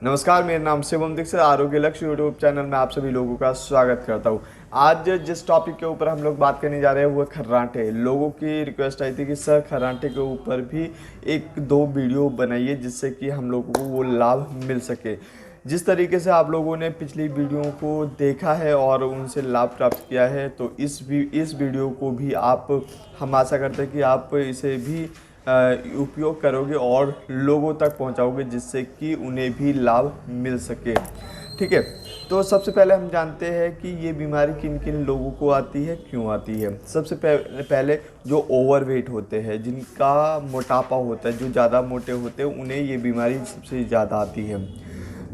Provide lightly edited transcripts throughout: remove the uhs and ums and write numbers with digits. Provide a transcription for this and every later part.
नमस्कार, मेरा नाम शिवम दीक्षित, आरोग्य लक्ष्य यूट्यूब चैनल में आप सभी लोगों का स्वागत करता हूँ। आज जिस टॉपिक के ऊपर हम लोग बात करने जा रहे हैं वो है खर्राटे। लोगों की रिक्वेस्ट आई थी कि सर खर्राटे के ऊपर भी एक दो वीडियो बनाइए जिससे कि हम लोगों को वो लाभ मिल सके। जिस तरीके से आप लोगों ने पिछली वीडियो को देखा है और उनसे लाभ प्राप्त किया है, तो इस वीडियो को भी आप, हम आशा करते हैं कि आप इसे भी उपयोग करोगे और लोगों तक पहुंचाओगे जिससे कि उन्हें भी लाभ मिल सके। ठीक है, तो सबसे पहले हम जानते हैं कि ये बीमारी किन किन लोगों को आती है, क्यों आती है। सबसे पहले जो ओवरवेट होते हैं, जिनका मोटापा होता है, जो ज़्यादा मोटे होते हैं, उन्हें ये बीमारी सबसे ज़्यादा आती है।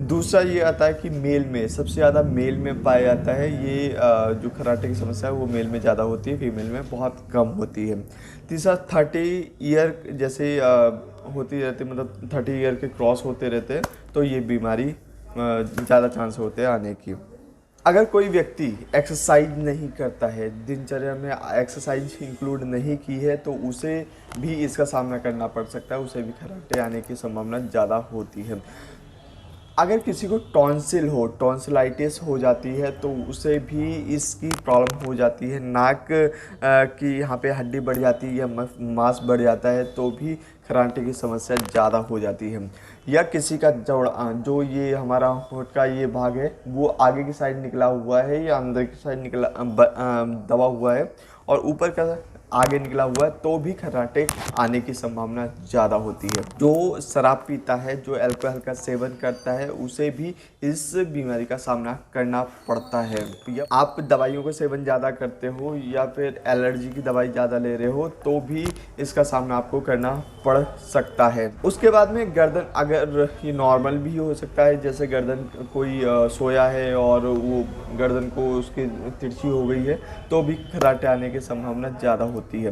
दूसरा ये आता है कि मेल में, सबसे ज़्यादा मेल में पाया जाता है ये जो खर्राटे की समस्या है वो मेल में ज़्यादा होती है, फीमेल में बहुत कम होती है। तीसरा 30 ईयर जैसे होती रहती, मतलब 30 ईयर के क्रॉस होते रहते हैं तो ये बीमारी ज़्यादा चांस होते हैं आने की। अगर कोई व्यक्ति एक्सरसाइज नहीं करता है, दिनचर्या में एक्सरसाइज इंक्लूड नहीं की है, तो उसे भी इसका सामना करना पड़ सकता है, उसे भी खर्राटे आने की संभावना ज़्यादा होती है। अगर किसी को टॉन्सिल हो, टॉन्सिलाइटिस हो जाती है, तो उसे भी इसकी प्रॉब्लम हो जाती है। नाक की यहाँ पे हड्डी बढ़ जाती है या मांस बढ़ जाता है तो भी खर्राटे की समस्या ज़्यादा हो जाती है। या किसी का जो ये हमारा होंठ का ये भाग है वो आगे की साइड निकला हुआ है या अंदर की साइड दबा हुआ है और ऊपर का आगे निकला हुआ है, तो भी खर्राटे आने की संभावना ज़्यादा होती है। जो शराब पीता है, जो अल्कोहल का सेवन करता है, उसे भी इस बीमारी का सामना करना पड़ता है। या आप दवाइयों का सेवन ज़्यादा करते हो या फिर एलर्जी की दवाई ज़्यादा ले रहे हो तो भी इसका सामना आपको करना पड़ सकता है। उसके बाद में गर्दन, अगर ये नॉर्मल भी हो सकता है, जैसे गर्दन कोई सोया है और वो गर्दन को उसकी तिरछी हो गई है, तो भी खर्राटे आने की संभावना ज़्यादा होती है।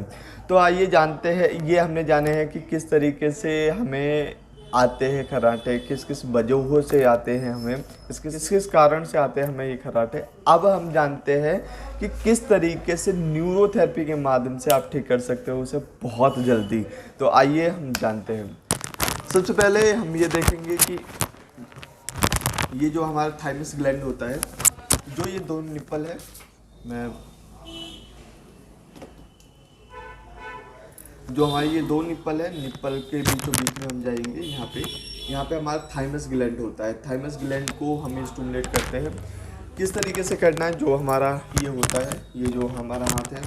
तो आइए जानते हैं, ये हमने जाने हैं कि किस तरीके से हमें आते हैं खर्राटे, किस किस वजहों से आते हैं हमें, किस किस कारण से आते हैं हमें ये खर्राटे। अब हम जानते हैं कि किस तरीके से न्यूरोथेरेपी के माध्यम से आप ठीक कर सकते हो उसे बहुत जल्दी। तो आइए हम जानते हैं। सबसे पहले हम ये देखेंगे कि ये जो हमारा थाइमस ग्लैंड होता है, जो ये दो निप्पल है, मैं जो हमारी ये दो निप्पल है, निप्पल के बीचों बीच में हम जाएंगे। यहाँ पे हमारा थाइमस ग्लैंड होता है। थाइमस ग्लैंड को हम स्टिमुलेट करते हैं। किस तरीके से करना है, जो हमारा ये होता है, ये जो हमारा हाथ है,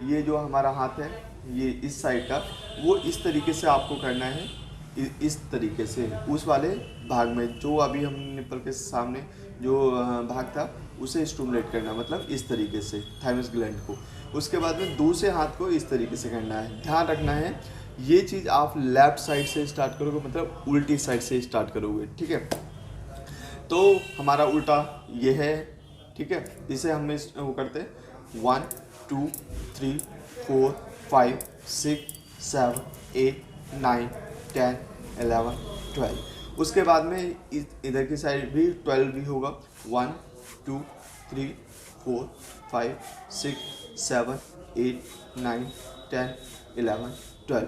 ये जो हमारा हाथ है, ये इस साइड का, वो इस तरीके से आपको करना है। इस तरीके से उस वाले भाग में, जो अभी हम निप्पल के सामने जो भाग था, उसे स्टिमुलेट करना, मतलब इस तरीके से थाइमस ग्लैंड को। उसके बाद में दूसरे हाथ को इस तरीके से करना है। ध्यान रखना है, ये चीज़ आप लेफ्ट साइड से स्टार्ट करोगे, मतलब उल्टी साइड से स्टार्ट करोगे। ठीक है, तो हमारा उल्टा ये है। ठीक है, इसे हम वो करते हैं 1 2 3 4 5 6 7 8 9 10 11 12। उसके बाद में इधर की साइड भी 12 भी होगा। 1 2 3 4 5 6 7 8 9 10 11 12।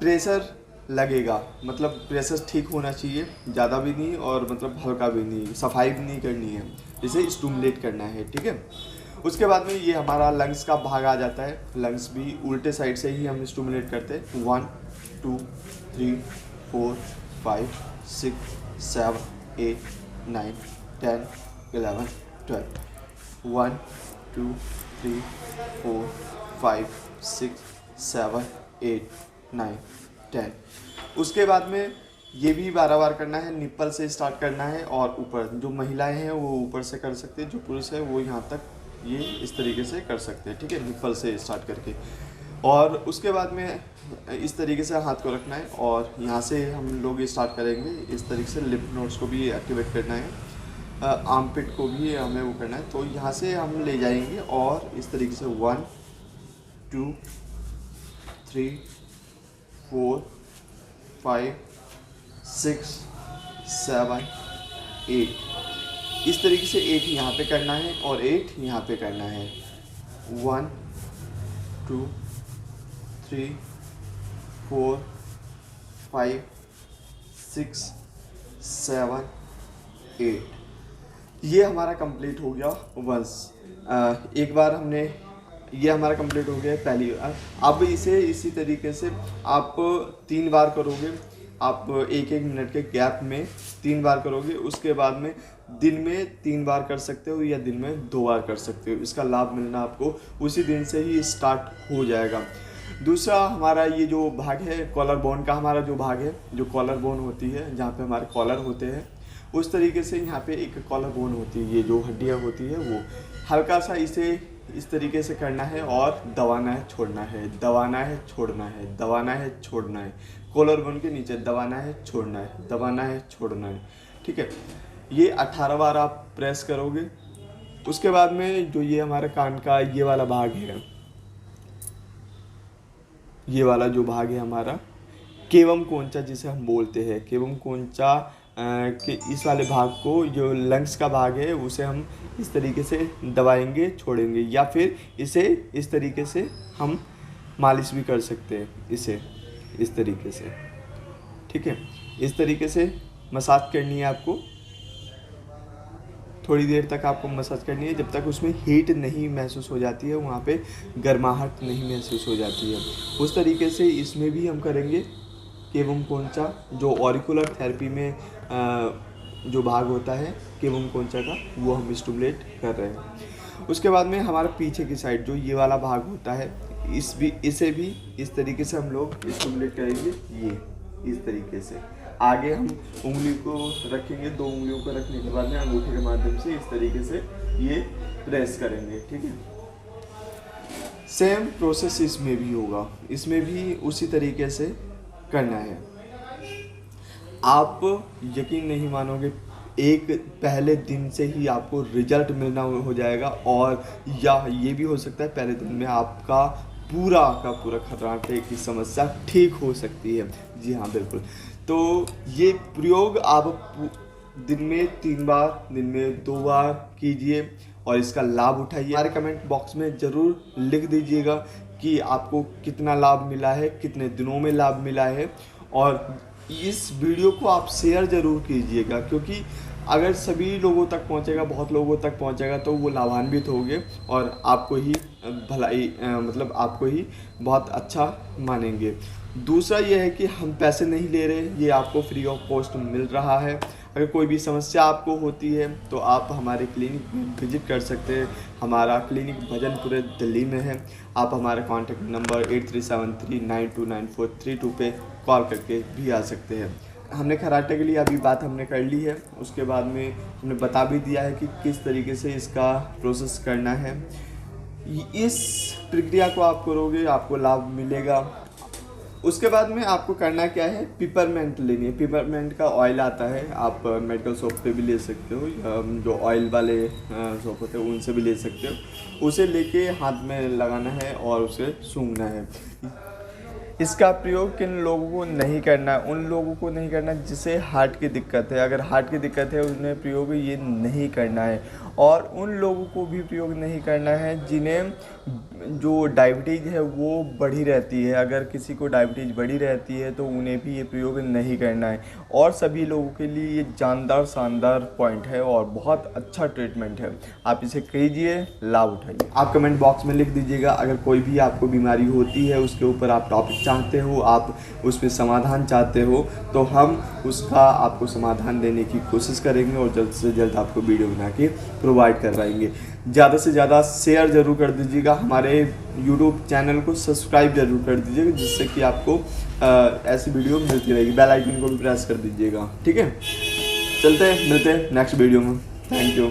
प्रेशर लगेगा, मतलब प्रेशर ठीक होना चाहिए, ज़्यादा भी नहीं और मतलब हल्का भी नहीं, सफाई भी नहीं करनी है, इसे स्टिमुलेट करना है। ठीक है, उसके बाद में ये हमारा लंग्स का भाग आ जाता है। लंग्स भी उल्टे साइड से ही हम स्टिमुलेट करते हैं। 1 2 3 4 5 6 7 8 9 10 11 12। 1 2 3 4 5 6 7 8 9 10। उसके बाद में ये भी बार बार करना है, निप्पल से स्टार्ट करना है और ऊपर। जो महिलाएं हैं वो ऊपर से कर सकते हैं, जो पुरुष है वो यहाँ तक ये इस तरीके से कर सकते हैं। ठीक है, निप्पल से स्टार्ट करके। और उसके बाद में इस तरीके से हाथ को रखना है और यहाँ से हम लोग स्टार्ट करेंगे। इस तरीके से लिम्फ नोड्स को भी एक्टिवेट करना है, आर्म पिट को भी हमें वो करना है। तो यहाँ से हम ले जाएंगे और इस तरीके से 1 2 3 4 5 6 7 8। इस तरीके से 8 यहाँ पे करना है और 8 यहाँ पे करना है। 1 2 3 4 5 6 7 8। ये हमारा कंप्लीट हो गया वंस। एक बार हमने ये हमारा कंप्लीट हो गया पहली बार। अब इसे इसी तरीके से आप 3 बार करोगे। आप 1-1 मिनट के गैप में 3 बार करोगे। उसके बाद में दिन में 3 बार कर सकते हो या दिन में 2 बार कर सकते हो। इसका लाभ मिलना आपको उसी दिन से ही स्टार्ट हो जाएगा। दूसरा हमारा ये जो भाग है कॉलर बोन का, हमारा जो भाग है, जो कॉलर बोन होती है जहाँ पे हमारे कॉलर होते हैं, उस तरीके से यहाँ पे एक कॉलर बोन होती है, ये जो हड्डियाँ होती है वो हल्का सा इसे इस तरीके से करना है और दबाना है, छोड़ना है, दबाना है, छोड़ना है, दबाना है, छोड़ना है। कॉलर बोन के नीचे दबाना है, छोड़ना है, दबाना है, छोड़ना है। ठीक है, ये 18 बार आप प्रेस करोगे। उसके बाद में जो ये हमारे कान का ये वाला भाग है, ये वाला जो भाग है हमारा केवम कोंचा जिसे हम बोलते हैं, केवम कोंचा के इस वाले भाग को, जो लंग्स का भाग है, उसे हम इस तरीके से दबाएंगे, छोड़ेंगे, या फिर इसे इस तरीके से हम मालिश भी कर सकते हैं, इसे इस तरीके से। ठीक है, इस तरीके से मसाज करनी है आपको। थोड़ी देर तक आपको मसाज करनी है, जब तक उसमें हीट नहीं महसूस हो जाती है, वहाँ पे गर्माहट नहीं महसूस हो जाती है। उस तरीके से इसमें भी हम करेंगे केवम कोंचा, जो ऑरिकुलर थेरेपी में जो भाग होता है केवम कोंचा का, वो हम स्टिमुलेट कर रहे हैं। उसके बाद में हमारा पीछे की साइड जो ये वाला भाग होता है, इसे भी इस तरीके से हम लोग स्टिमुलेट करेंगे। ये इस तरीके से आगे हम उंगली को रखेंगे, 2 उंगलियों को रखने के बाद में अंगूठे के माध्यम से इस तरीके से ये प्रेस करेंगे। ठीक है, सेम प्रोसेस इसमें भी होगा, इसमें भी उसी तरीके से करना है। आप यकीन नहीं मानोगे, एक पहले दिन से ही आपको रिजल्ट मिलना हो जाएगा, और या ये भी हो सकता है पहले दिन में आपका पूरा का पूरा खर्राटे की समस्या ठीक हो सकती है। जी हाँ, बिल्कुल। तो ये प्रयोग आप दिन में 3 बार, दिन में 2 बार कीजिए और इसका लाभ उठाइए। हमारे कमेंट बॉक्स में ज़रूर लिख दीजिएगा कि आपको कितना लाभ मिला है, कितने दिनों में लाभ मिला है, और इस वीडियो को आप शेयर ज़रूर कीजिएगा, क्योंकि अगर सभी लोगों तक पहुंचेगा, बहुत लोगों तक पहुंचेगा, तो वो लाभान्वित होंगे और आपको ही भलाई मतलब आपको ही बहुत अच्छा मानेंगे। दूसरा ये है कि हम पैसे नहीं ले रहे, ये आपको फ्री ऑफ कॉस्ट मिल रहा है। अगर कोई भी समस्या आपको होती है तो आप हमारे क्लिनिक में विजिट कर सकते हैं। हमारा क्लिनिक भजनपुर दिल्ली में है। आप हमारा कॉन्टैक्ट नंबर 8373929432 पे कॉल करके भी आ सकते हैं। हमने खराटे के लिए अभी बात हमने कर ली है, उसके बाद में हमने बता भी दिया है कि किस तरीके से इसका प्रोसेस करना है। इस प्रक्रिया को आप करोगे, आपको लाभ मिलेगा। उसके बाद में आपको करना क्या है, पिपरमेंट लेनी है। पिपरमेंट का ऑयल आता है, आप मेडिकल शॉप पे भी ले सकते हो, या जो ऑयल वाले शॉप होते हैं उनसे भी ले सकते हो। उसे लेके हाथ में लगाना है और उसे सूंघना है। इसका प्रयोग किन लोगों को नहीं करना है, उन लोगों को नहीं करना जिसे हार्ट की दिक्कत है। अगर हार्ट की दिक्कत है उन्हें प्रयोग ये नहीं करना है, और उन लोगों को भी प्रयोग नहीं करना है जिन्हें जो डायबिटीज़ है वो बढ़ी रहती है। अगर किसी को डायबिटीज़ बढ़ी रहती है तो उन्हें भी ये प्रयोग नहीं करना है। और सभी लोगों के लिए ये जानदार शानदार पॉइंट है और बहुत अच्छा ट्रीटमेंट है। आप इसे कीजिए, लाभ उठाइए। आप कमेंट बॉक्स में लिख दीजिएगा अगर कोई भी आपको बीमारी होती है, उसके ऊपर आप टॉपिक चाहते हो, आप उस पर समाधान चाहते हो, तो हम उसका आपको समाधान देने की कोशिश करेंगे और जल्द से जल्द आपको वीडियो बना के प्रोवाइड करवाएंगे। ज़्यादा से ज़्यादा शेयर ज़रूर कर दीजिएगा, हमारे यूट्यूब चैनल को सब्सक्राइब ज़रूर कर दीजिएगा, जिससे कि आपको ऐसी वीडियो मिलती रहेगी। बेल आइकन को भी प्रेस कर दीजिएगा। ठीक है, चलते हैं, मिलते हैं नेक्स्ट वीडियो में। Thank you.